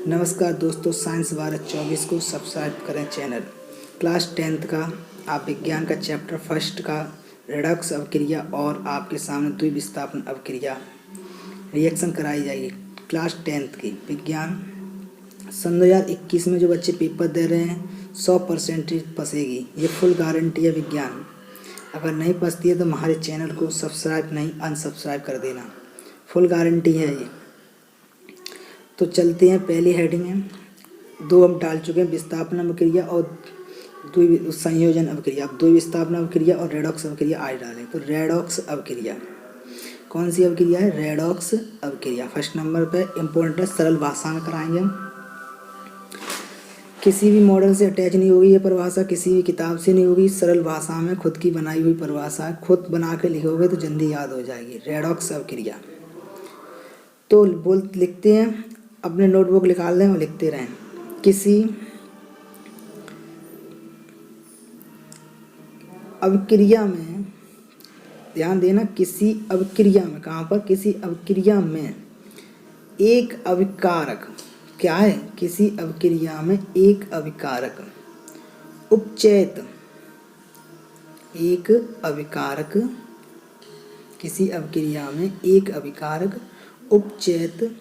नमस्कार दोस्तों, साइंस भारत 24 को सब्सक्राइब करें चैनल। क्लास 10th का आप विज्ञान का चैप्टर फर्स्ट का रेडॉक्स अवक्रिया और आपके सामने द्विविस्थापन अवक्रिया रिएक्शन कराई जाएगी। क्लास 10th की विज्ञान सन 2021 में जो बच्चे पेपर दे रहे हैं 100% फंसेगी, ये फुल गारंटी है विज्ञान। अगर नहीं फंसती है तो हमारे चैनल को सब्सक्राइब नहीं अनसब्सक्राइब कर देना, फुल गारंटी है ये। तो चलते हैं, पहली हेडिंग है, दो हम डाल चुके हैं, विस्थापन अवक्रिया और संयोजन अवक्रिया। अब द्विविस्थापन अवक्रिया और रेडॉक्स अवक्रिया आज डालें। तो रेडॉक्स अवक्रिया कौन सी अवक्रिया है? रेडॉक्स अवक्रिया फर्स्ट नंबर पे इम्पोर्टेंट है, सरल भाषा में कराएंगे हम। किसी भी मॉडल से अटैच नहीं होगी ये परिभाषा, किसी भी किताब से नहीं होगी, सरल भाषा में खुद की बनाई हुई परिभाषा है। खुद बना के लिखोगे तो जल्दी याद हो जाएगी। रेडॉक्स अवक्रिया तो लिखते हैं, अपने नोटबुक निकाल लें और लिखते रहें। किसी अवक्रिया में, ध्यान देना, किसी अवक्रिया में, कहाँ पर? किसी अवक्रिया में एक अभिकारक, क्या है? किसी अवक्रिया में एक अभिकारक उपचयित, एक अभिकारक, किसी अवक्रिया में एक अभिकारक उपचयित,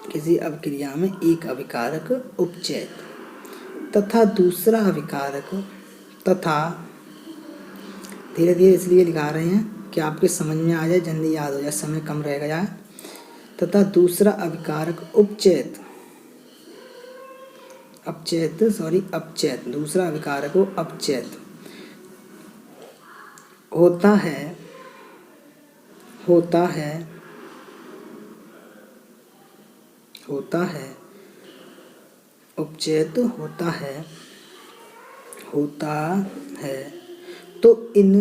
किसी अवक्रिया में एक अभिकारक उपचयित तथा दूसरा अभिकारक, तथा धीरे धीरे इसलिए लिखा रहे हैं कि आपके समझ में आ जाए, जल्दी याद हो जाए, समय कम रहेगा यार। तथा दूसरा अभिकारक उपचयित, अपचयित, दूसरा अभिकारक वो अपचयित होता है उपचयित होता है तो इन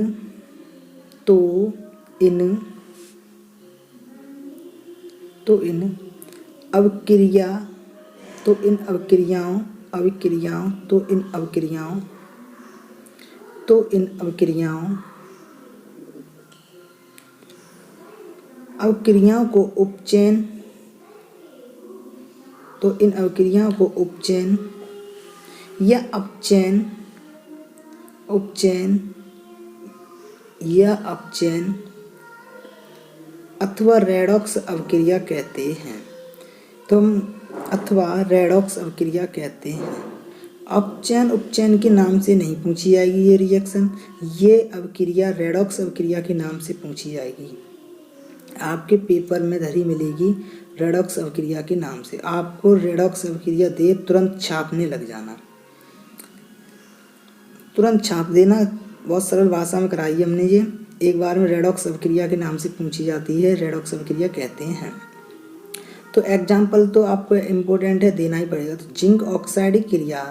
अवक्रियाओं को उपचयन या अपचयन अथवा रेडॉक्स अवक्रिया कहते हैं। अपचयन उपचयन के नाम से नहीं पूछी जाएगी ये रिएक्शन, ये अवक्रिया रेडॉक्स अवक्रिया के नाम से पूछी जाएगी। आपके पेपर में धरी मिलेगी रेडॉक्स अवक्रिया के नाम से। आपको रेडॉक्स अवक्रिया दे तुरंत छापने लग जाना, तुरंत छाप देना। बहुत सरल भाषा में कराई हमने ये, एक बार में रेडॉक्स अवक्रिया के नाम से पूछी जाती है, रेडॉक्स अवक्रिया कहते हैं। तो एग्जाम्पल तो आपको इम्पोर्टेंट है, देना ही पड़ेगा। तो जिंक ऑक्साइड क्रिया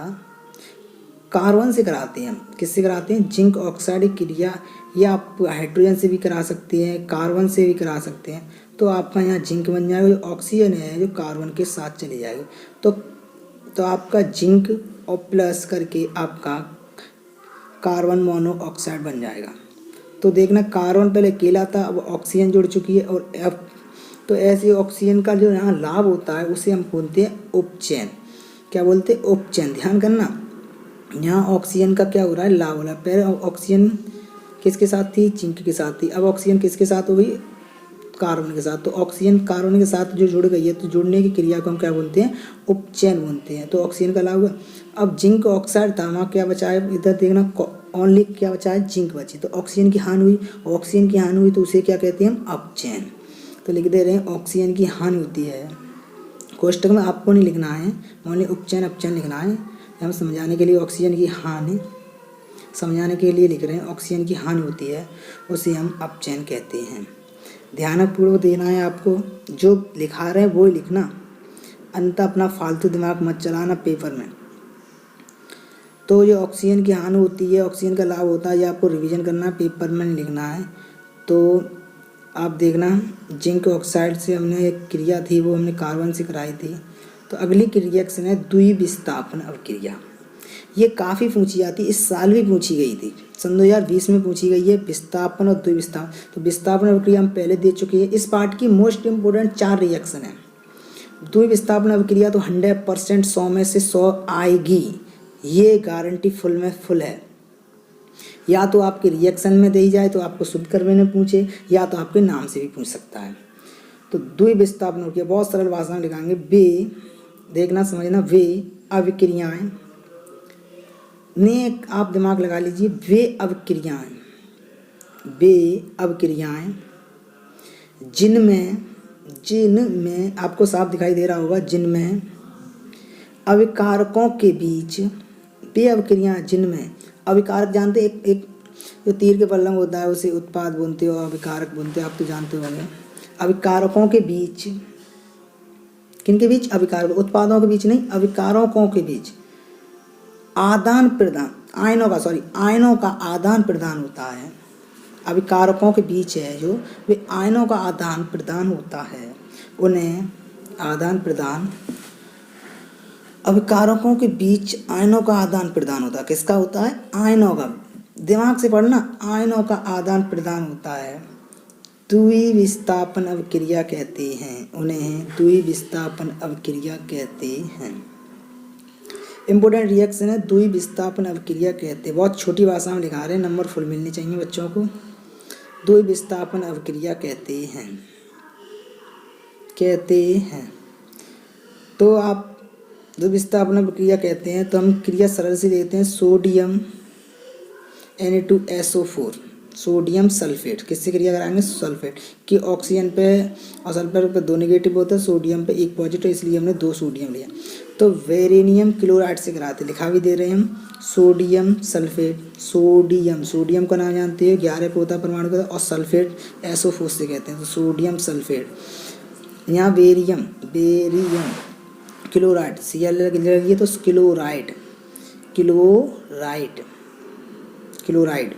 कार्बन से कराते हैं हम। किससे कराते हैं? जिंक ऑक्साइड क्रिया, या आप हाइड्रोजन से भी करा सकते हैं, कार्बन से भी करा सकते हैं। तो आपका यहाँ जिंक बन जाएगा, जो ऑक्सीजन है जो कार्बन के साथ चली जाएगी। तो आपका जिंक और प्लस करके आपका कार्बन मोनोऑक्साइड बन जाएगा। तो देखना, कार्बन पहले अकेला था, अब ऑक्सीजन जुड़ चुकी है, और अब तो ऐसे ऑक्सीजन का जो यहाँ लाभ होता है उसे हम बोलते हैं उपचयन। क्या बोलते हैं? उपचयन। ध्यान करना, यहाँ ऑक्सीजन का क्या हो रहा है? लाभ हो रहा है। पहले ऑक्सीजन किसके साथ थी? जिंक के साथ थी। अब ऑक्सीजन किसके साथ हो गई? कार्बन के साथ। तो ऑक्सीजन कार्बन के साथ जो जुड़ गई है, तो जुड़ने की क्रिया को हम क्या बोलते हैं? उपचयन बोलते हैं। तो ऑक्सीजन का लाभ हुआ। अब जिंक ऑक्साइड था, वहाँ क्या बचा है? इधर देखना, ओनली क्या बचा है? जिंक बची। तो ऑक्सीजन की हानि हुई, ऑक्सीजन की हानि हुई तो उसे क्या कहते हैं हम? अपचयन। तो लिख दे रहे हैं, ऑक्सीजन की हानि होती है। कोष्टक में आपको नहीं लिखना है, ओनली उपचयन अपचयन लिखना है। हम समझाने के लिए ऑक्सीजन की हानि समझाने के लिए लिख रहे हैं, ऑक्सीजन की हानि होती है, उसे हम अपचयन कहते हैं। ध्यानपूर्वक देना है आपको, जो लिखा रहे हैं वो ही लिखना, अंत अपना फालतू दिमाग मत चलाना पेपर में। तो ये ऑक्सीजन की हानि होती है, ऑक्सीजन का लाभ होता है, ये आपको रिवीजन करना है, पेपर में नहीं लिखना है। तो आप देखना, जिंक ऑक्साइड से हमने एक क्रिया थी वो हमने कार्बन से कराई थी। तो अगली की रिएक्शन है द्विविस्थापन अवक्रिया। ये काफ़ी पूछी जाती है, इस साल भी पूछी गई थी, सन 2020 में पूछी गई है, विस्थापन और द्विविस्थापन। तो विस्थापन अवक्रिया हम पहले दे चुके हैं। इस पार्ट की मोस्ट इम्पोर्टेंट 4 रिएक्शन है। द्विविस्थापन अभिक्रिया तो 100% 100 में से 100 आएगी, ये गारंटी फुल में फुल है। या तो आपके रिएक्शन में दी जाए तो आपको शुद्ध कर्म में पूछे, या तो आपके नाम से भी पूछ सकता है। तो द्विविस्थापन अभिक्रिया बहुत सरल भाषा में लिखाएंगे। वे, देखना समझना, वे अभिक्रियाएं ने, आप दिमाग लगा लीजिए, वे अभिक्रियाएं जिनमें आपको साफ दिखाई दे रहा होगा, जिनमें अभिकारकों के बीच, वे अभिक्रियाएं जिनमें अभिकारक, जानते एक जो तीर के पल्लम होता है उसे उत्पाद बोलते हो, अभिकारक बोलते हो, आप तो जानते होंगे। अभिकारकों के बीच, किनके बीच? अभिकारक, उत्पादों के बीच नहीं, अभिकारकों के बीच आदान प्रदान, आयनों का आदान प्रदान होता है। अभिकारकों के बीच है जो, वे आयनों का आदान प्रदान होता है, उन्हें आदान प्रदान, अभिकारकों के बीच आयनों का आदान प्रदान होता है। किसका होता है? आयनों का। दिमाग से पढ़ना, आयनों का आदान प्रदान होता है। द्विविस्थापन अभिक्रिया कहते हैं, उन्हें द्विविस्थापन अभिक्रिया कहते हैं। इंपॉर्टेंट रिएक्शन है, द्विविस्थापन अभिक्रिया कहते हैं। बहुत छोटी भाषा में लिखा रहे हैं, नंबर फुल मिलने चाहिए बच्चों को। द्विविस्थापन अभिक्रिया कहते हैं। तो आप द्विविस्थापन अभिक्रिया कहते हैं तो हम क्रिया सरल से देते हैं। सोडियम Na2SO4, सोडियम सल्फेट, किससे क्रिया कराएंगे? सल्फेट की। ऑक्सीजन पे और सल्फर पे 2 नेगेटिव होता है, सोडियम पे 1 पॉजिटिव, इसलिए हमने 2 सोडियम लिया। तो बेरिलियम क्लोराइड से कराते, लिखा भी दे रहे हैं हम, सोडियम सल्फेट। सोडियम का नाम जानते हो, 11 पे होता है परमाणु का, और सल्फेट SO4 से कहते हैं, तो सोडियम सल्फेट। यहाँ बेरियम क्लोराइड, Cl लगी तो क्लोराइड।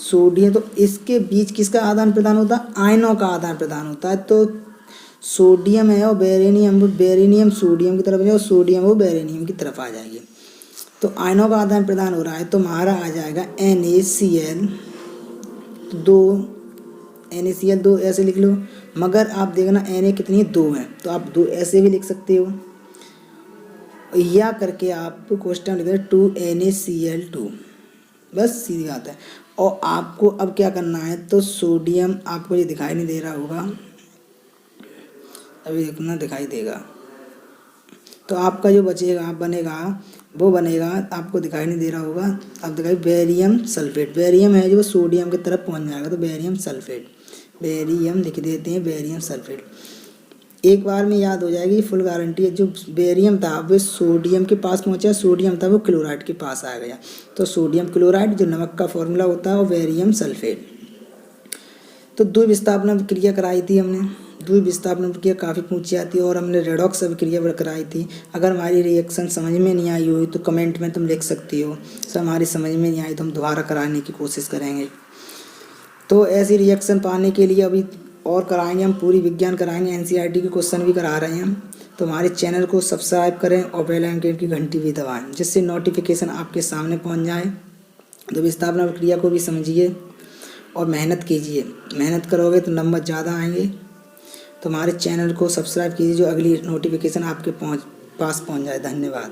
सोडियम, तो इसके बीच किसका आदान प्रदान होता है? आयनों का आदान प्रदान होता है। तो सोडियम है और बेरिलियम सोडियम की तरफ है, और सोडियम वो बेरिलियम की तरफ आ जाएगी। तो आयनों का आदान प्रदान हो रहा है, तो हमारा आ जाएगा NaCl2 ऐसे लिख लो। मगर आप देखना Na कितनी है? 2 है, तो आप 2 ऐसे भी लिख सकते हो, या करके आप क्वेश्चन लिख रहे 2NaCl2, बस सीधी बात है। और आपको अब क्या करना है, तो सोडियम, आपको ये दिखाई नहीं दे रहा होगा, अभी देखना दिखाई देगा, तो आपका जो बचेगा वो बनेगा, आपको दिखाई नहीं दे रहा होगा, अब दिखाई बेरियम सल्फेट। बेरियम है जो सोडियम की तरफ पहुंच जाएगा, तो बेरियम सल्फेट, बेरियम लिख देते हैं, बेरियम सल्फेट। एक बार में याद हो जाएगी, फुल गारंटी है। जो बेरियम था वो सोडियम के पास पहुंचा, सोडियम था वो क्लोराइड के पास आ गया, तो सोडियम क्लोराइड जो नमक का फॉर्मूला होता है, और बेरियम सल्फेट। तो द्विविस्थापन अभिक्रिया कराई थी हमने, द्विविस्थापन अभिक्रिया काफ़ी पूछी जाती है, और हमने रेडॉक्स अभिक्रिया कराई थी। अगर हमारी रिएक्शन समझ में नहीं आई हुई तो कमेंट में तुम लिख सकती हो, सर हमारी समझ में नहीं आई तो हम दोबारा कराने की कोशिश करेंगे। तो ऐसी रिएक्शन पाने के लिए अभी और कराएंगे हम, पूरी विज्ञान कराएंगे, NCERT के क्वेश्चन भी करा रहे हैं हम। तो हमारे चैनल को सब्सक्राइब करें और बेल आइकन की घंटी भी दबाएं, जिससे नोटिफिकेशन आपके सामने पहुंच जाए। द्विविस्थापन प्रक्रिया को भी समझिए और मेहनत कीजिए, मेहनत करोगे तो नंबर ज़्यादा आएंगे। तो हमारे चैनल को सब्सक्राइब कीजिए, जो अगली नोटिफिकेशन आपके पास पहुंच जाए। धन्यवाद।